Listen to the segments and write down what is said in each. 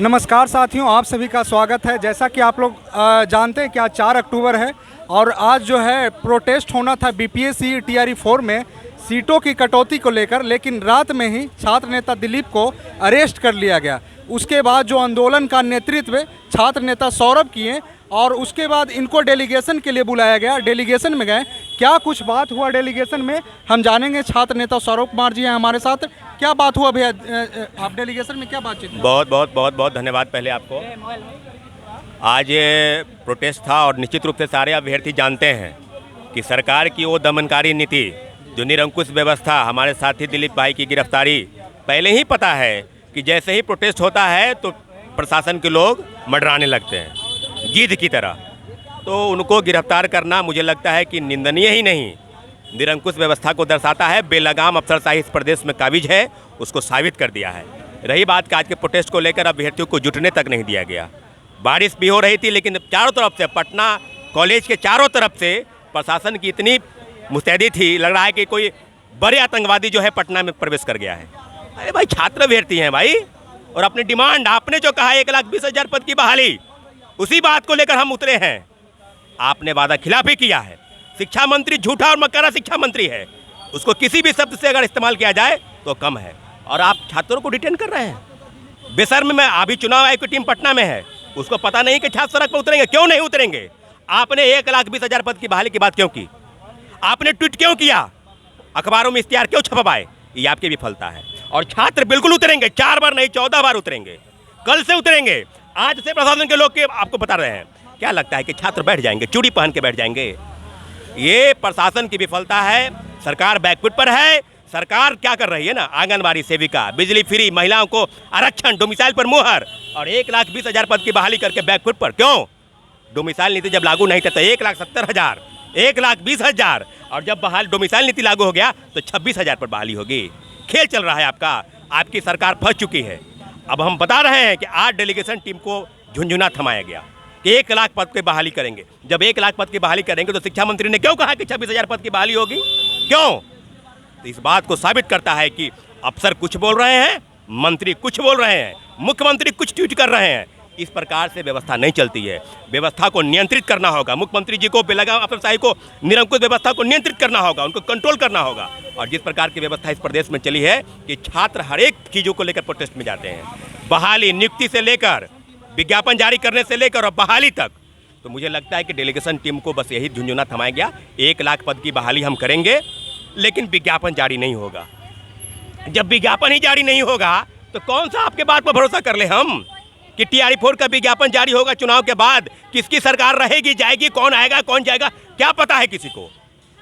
नमस्कार साथियों, आप सभी का स्वागत है। जैसा कि आप लोग जानते हैं कि आज 4 अक्टूबर है और आज जो है प्रोटेस्ट होना था बीपीएससी टीआरई 4 में सीटों की कटौती को लेकर, लेकिन रात में ही छात्र नेता दिलीप को अरेस्ट कर लिया गया। उसके बाद जो आंदोलन का नेतृत्व छात्र नेता सौरभ किए और उसके बाद इनको डेलीगेशन के लिए बुलाया गया। डेलीगेशन में गए, क्या कुछ बात हुआ डेलीगेशन में हम जानेंगे। छात्र नेता सौरभ कुमार जी हैं हमारे साथ। क्या बात हुआ भैया, आप डेलीगेशन में क्या बातचीत? बहुत धन्यवाद पहले आपको। आज ये प्रोटेस्ट था और निश्चित रूप से सारे अभ्यर्थी जानते हैं कि सरकार की वो दमनकारी नीति, जो निरंकुश व्यवस्था, हमारे साथी दिलीप भाई की गिरफ्तारी, पहले ही पता है कि जैसे ही प्रोटेस्ट होता है तो प्रशासन के लोग मंडराने लगते हैं गिद्ध की तरह। तो उनको गिरफ्तार करना मुझे लगता है कि निंदनीय ही नहीं, निरंकुश व्यवस्था को दर्शाता है। बेलगाम अफसरशाही इस प्रदेश में काबिज है, उसको साबित कर दिया है। रही बात कि आज के प्रोटेस्ट को लेकर अभ्यर्थियों को जुटने तक नहीं दिया गया। बारिश भी हो रही थी, लेकिन चारों तरफ से, पटना कॉलेज के चारों तरफ से प्रशासन की इतनी मुस्तैदी थी, लग रहा है कि कोई बड़े आतंकवादी जो है पटना में प्रवेश कर गया है। अरे भाई, छात्र अभ्यर्थी हैं भाई, और अपनी डिमांड, आपने जो कहा 1,20,000 पद की बहाली, उसी बात को लेकर हम उतरे हैं। आपने वादा खिलाफी किया है। शिक्षा मंत्री झूठा और मक्कारा शिक्षा मंत्री है, उसको किसी भी शब्द से अगर इस्तेमाल किया जाए तो कम है। और आप छात्रों को डिटेन कर रहे हैं बेशर्म में। अभी चुनाव आयोग की टीम पटना में है, उसको पता नहीं कि छात्र सड़क पर उतरेंगे। क्यों नहीं उतरेंगे? आपने 1,20,000 पद की बहाली की बात क्यों की? आपने ट्वीट क्यों किया? अखबारों में इश्तिहार क्यों छपवाए? ये आपकी विफलता है। और छात्र बिल्कुल उतरेंगे, 4 बार नहीं 14 बार उतरेंगे, कल से उतरेंगे। आज से प्रशासन के लोग आपको बता रहे हैं। क्या लगता है कि छात्र बैठ जाएंगे, चूड़ी पहन के बैठ जाएंगे? ये प्रशासन की विफलता है। सरकार बैकफुट पर है। सरकार क्या कर रही है ना, आंगनबाड़ी सेविका, बिजली फ्री, महिलाओं को आरक्षण, डोमिसाइल पर मुहर, और 1,20,000 पद की बहाली करके बैकफुट पर। क्यों? डोमिसाइल नीति जब लागू नहीं था तो 1,70,000, 1,20,000, और जब डोमिसाइल नीति लागू हो गया तो 26,000 पर बहाली होगी। खेल चल रहा है आपका। आपकी सरकार फंस चुकी है। अब हम बता रहे हैं कि आज डेलीगेशन टीम को झुंझुना थमाया गया कि 1,00,000 पद की बहाली करेंगे। जब 1,00,000 पद की बहाली करेंगे तो शिक्षा मंत्री ने क्यों कहा कि 26,000 पद की बहाली होगी? क्यों? तो इस बात को साबित करता है कि अफसर कुछ बोल रहे हैं, मंत्री कुछ बोल रहे हैं, मुख्यमंत्री कुछ ट्वीट कर रहे हैं। इस प्रकार से व्यवस्था नहीं चलती है। व्यवस्था को नियंत्रित करना होगा। मुख्यमंत्री जी को, बेलगाम अफसरशाही को, निरंकुश व्यवस्था को नियंत्रित करना होगा, उनको कंट्रोल करना होगा। और जिस प्रकार की व्यवस्था इस प्रदेश में चली है कि छात्र हर एक चीज़ों को लेकर प्रोटेस्ट में जाते हैं, बहाली, नियुक्ति से लेकर, विज्ञापन जारी करने से लेकर और बहाली तक। तो मुझे लगता है कि डेलीगेशन टीम को बस यही झुंझुना थमाया गया। 1,00,000 पद की बहाली हम करेंगे, लेकिन विज्ञापन जारी नहीं होगा। जब विज्ञापन ही जारी नहीं होगा तो कौन सा आपके बात पर भरोसा कर ले हम कि टीआरई 4 का विज्ञापन जारी होगा चुनाव के बाद? किसकी सरकार रहेगी, जाएगी, कौन आएगा, कौन जाएगा, क्या पता है किसी को?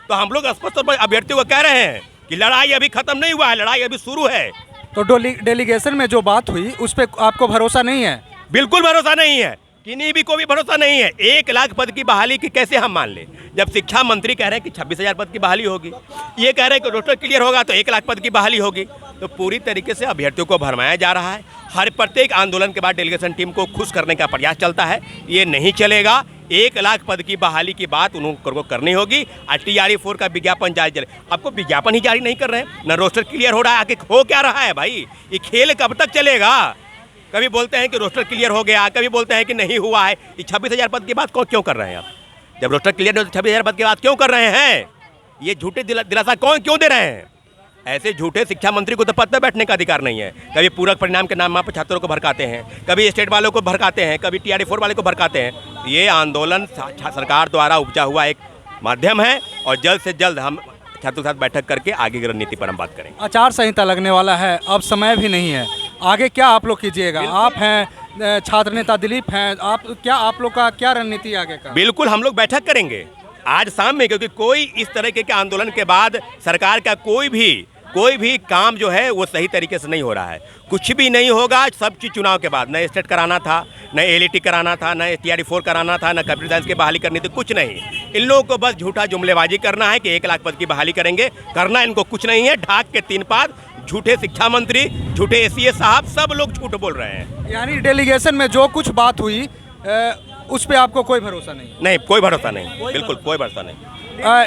तो हम लोग स्पष्ट तौर पर अभ्यर्थियों को कह रहे हैं कि लड़ाई अभी खत्म नहीं हुआ है, लड़ाई अभी शुरू है। तो डेलीगेशन में जो बात हुई उस पर आपको भरोसा नहीं है? बिल्कुल भरोसा नहीं है, किन्हीं भी को भी भरोसा नहीं है। 1,00,000 पद की बहाली की कैसे हम मान लें, जब शिक्षा मंत्री कह रहे हैं कि 26,000 पद की बहाली होगी, ये कह रहे हैं कि रोस्टर क्लियर होगा तो 1,00,000 पद की बहाली होगी। तो पूरी तरीके से अभ्यर्थियों को भरमाया जा रहा है। हर प्रत्येक आंदोलन के बाद डेलीगेशन टीम को खुश करने का प्रयास चलता है। ये नहीं चलेगा। 1,00,000 पद की बहाली की बात उनको करनी होगी। टीआरई 4 का विज्ञापन जारी चले, आपको विज्ञापन ही जारी नहीं कर रहे हैं, न रोस्टर क्लियर हो रहा है। आगे हो क्या रहा है भाई? ये खेल कब तक चलेगा? कभी बोलते हैं कि रोस्टर क्लियर हो गया, कभी बोलते हैं कि नहीं हुआ है। ये 26,000 पद की बात क्यों कर रहे हैं आप? जब रोस्टर क्लियर नहीं हो तो 26,000 पद की बात क्यों कर रहे हैं? ये झूठे दिलासा क्यों दे रहे हैं? ऐसे झूठे शिक्षा मंत्री को तो पद पर बैठने का अधिकार नहीं है। कभी पूरक परिणाम के नाम पर छात्रों को भड़काते हैं, कभी स्टेट वालों को भड़काते हैं, कभी टीआरई 4 वाले को भड़काते हैं। ये आंदोलन सरकार द्वारा उपजा हुआ एक माध्यम है और जल्द से जल्द हम छात्रों के साथ बैठक करके आगे की रणनीति पर हम बात करेंगे। आचार संहिता लगने वाला है, अब समय भी नहीं है। आगे क्या आप लोग कीजिएगा? आप हैं छात्र नेता दिलीप हैं, आप लोग का क्या रणनीति आगे का? बिल्कुल हम लोग बैठक करेंगे आज शाम में, क्योंकि कोई इस तरह के आंदोलन के बाद सरकार का कोई भी काम जो है वो सही तरीके से नहीं हो रहा है। कुछ भी नहीं होगा। सब चीज़ चुनाव के बाद, न स्टेट कराना था, न एलईटी कराना था, न टीआरई 4 कराना था, न कंप्यूटर साइंस की बहाली करनी थी, कुछ नहीं। इन लोगों को बस झूठा जुमलेबाजी करना है कि 1,00,000 पद की बहाली करेंगे। करना इनको कुछ नहीं है। ढाक के 3 पाद, झूठे शिक्षा मंत्री, झूठे एसीएस साहब, सब लोग झूठ बोल रहे हैं। यानी डेलीगेशन में जो कुछ बात हुई उस पर आपको कोई भरोसा नहीं? नहीं, कोई भरोसा नहीं, बिल्कुल कोई भरोसा नहीं।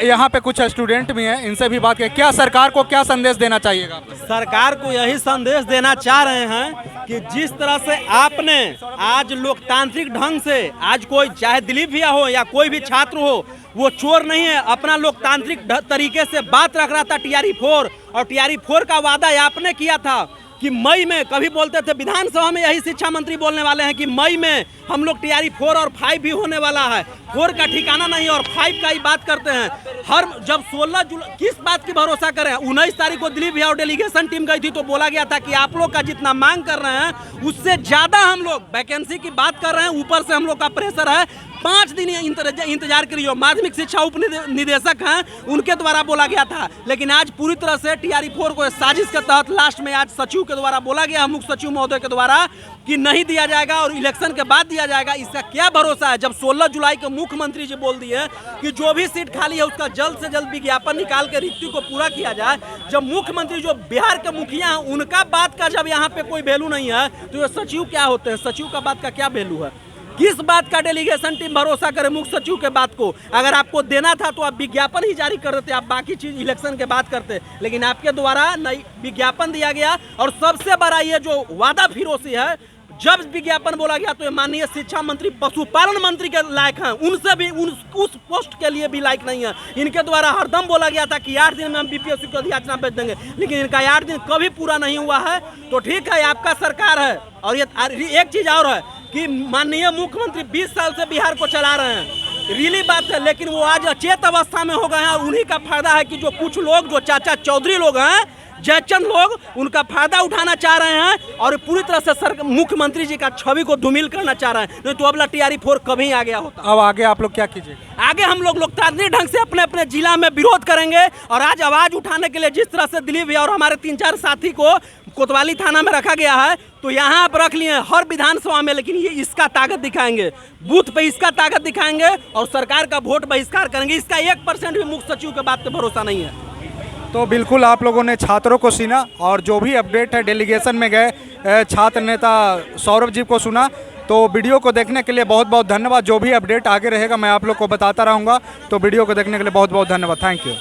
यहाँ पे कुछ स्टूडेंट भी हैं, इनसे भी बात करें। क्या सरकार को क्या संदेश देना चाहिएगा? सरकार को यही संदेश देना चाह रहे हैं कि जिस तरह से आपने आज लोकतांत्रिक ढंग से, आज कोई चाहे दिलीप भैया हो या कोई भी छात्र हो, वो चोर नहीं है, अपना लोकतांत्रिक तरीके से बात रख रहा था टीआरई 4, और टीआरई 4 का वादा आपने किया था कि मई में, कभी बोलते थे विधानसभा में, यही शिक्षा मंत्री बोलने वाले हैं कि मई में हम लोग टीआरई 4 और 5 भी होने वाला है। 4 का ठिकाना नहीं और 5 का ही बात करते हैं। हर जब 16 जुलाई, किस बात की भरोसा करें? 19 तारीख को दिलीप भैया और डेलीगेशन टीम गई थी तो बोला गया था कि आप लोग का जितना मांग कर रहे हैं उससे ज़्यादा हम लोग वैकेंसी की बात कर रहे हैं, ऊपर से हम लोग का प्रेशर है, 5 दिन इंतजार करिए। माध्यमिक शिक्षा उप निदेशक हैं, उनके द्वारा बोला गया था। लेकिन आज पूरी तरह से टीआरई 4 को साजिश के तहत लास्ट में आज सचिव के द्वारा बोला गया, मुख्य सचिव महोदय के द्वारा, कि नहीं दिया जाएगा और इलेक्शन के बाद दिया जाएगा। इसका क्या भरोसा है जब 16 जुलाई को मुख्यमंत्री जी बोल दिए कि जो भी सीट खाली है उसका जल्द से जल्द विज्ञापन निकाल के रिक्ति को पूरा किया जाए। जब मुख्यमंत्री जो बिहार के मुखिया हैं उनका बात का जब यहाँ पे कोई वैल्यू नहीं है तो ये सचिव क्या होते हैं? सचिव का बात का क्या वैल्यू है? किस बात का डेलीगेशन टीम भरोसा करे मुख्य सचिव के बात को? अगर आपको देना था तो आप विज्ञापन ही जारी कर देते, आप बाकी चीज इलेक्शन के बात करते, लेकिन आपके द्वारा नहीं विज्ञापन दिया गया। और सबसे बड़ा ये जो वादा फिरोशी है, जब विज्ञापन बोला गया तो ये माननीय शिक्षा मंत्री पशुपालन मंत्री के लायक हैं, उनसे भी उस पोस्ट के लिए भी लायक नहीं है। इनके द्वारा हरदम बोला गया था कि 8 दिन में हम बीपीएससी को अधियाचना भेज देंगे, लेकिन इनका 8 दिन कभी पूरा नहीं हुआ है। तो ठीक है, आपका सरकार है। और ये एक चीज और है कि माननीय मुख्यमंत्री 20 साल से बिहार को चला रहे हैं, रियली बात है, लेकिन वो आज अचेत अवस्था में हो गए हैं। उन्हीं का फायदा है कि जो कुछ लोग, जो चाचा चौधरी लोग हैं, जयचंद लोग, उनका फायदा उठाना चाह रहे हैं और पूरी तरह से मुख्यमंत्री जी का छवि को धूमिल करना चाह रहे हैं। नहीं तो अबला टीआरई 4 कभी आ गया होता। अब आगे आप लोग क्या कीजिए? आगे हम लोग लोकतांत्रिक ढंग से अपने अपने जिला में विरोध करेंगे। और आज आवाज उठाने के लिए जिस तरह से दिलीप भैया और हमारे 3-4 साथी को कोतवाली थाना में रखा गया है, तो यहाँ आप रख लिए हर विधानसभा में, लेकिन ये इसका ताकत दिखाएंगे, बूथ पे इसका ताकत दिखाएंगे और सरकार का वोट बहिष्कार करेंगे। इसका 1% भी मुख्य सचिव के बात पे भरोसा नहीं है। तो बिल्कुल आप लोगों ने छात्रों को सुना और जो भी अपडेट है, डेलीगेशन में गए छात्र नेता सौरभ जी को सुना। तो वीडियो को देखने के लिए बहुत बहुत धन्यवाद। जो भी अपडेट आगे रहेगा मैं आप लोग को बताता रहूँगा। तो वीडियो को देखने के लिए बहुत बहुत धन्यवाद। Thank you.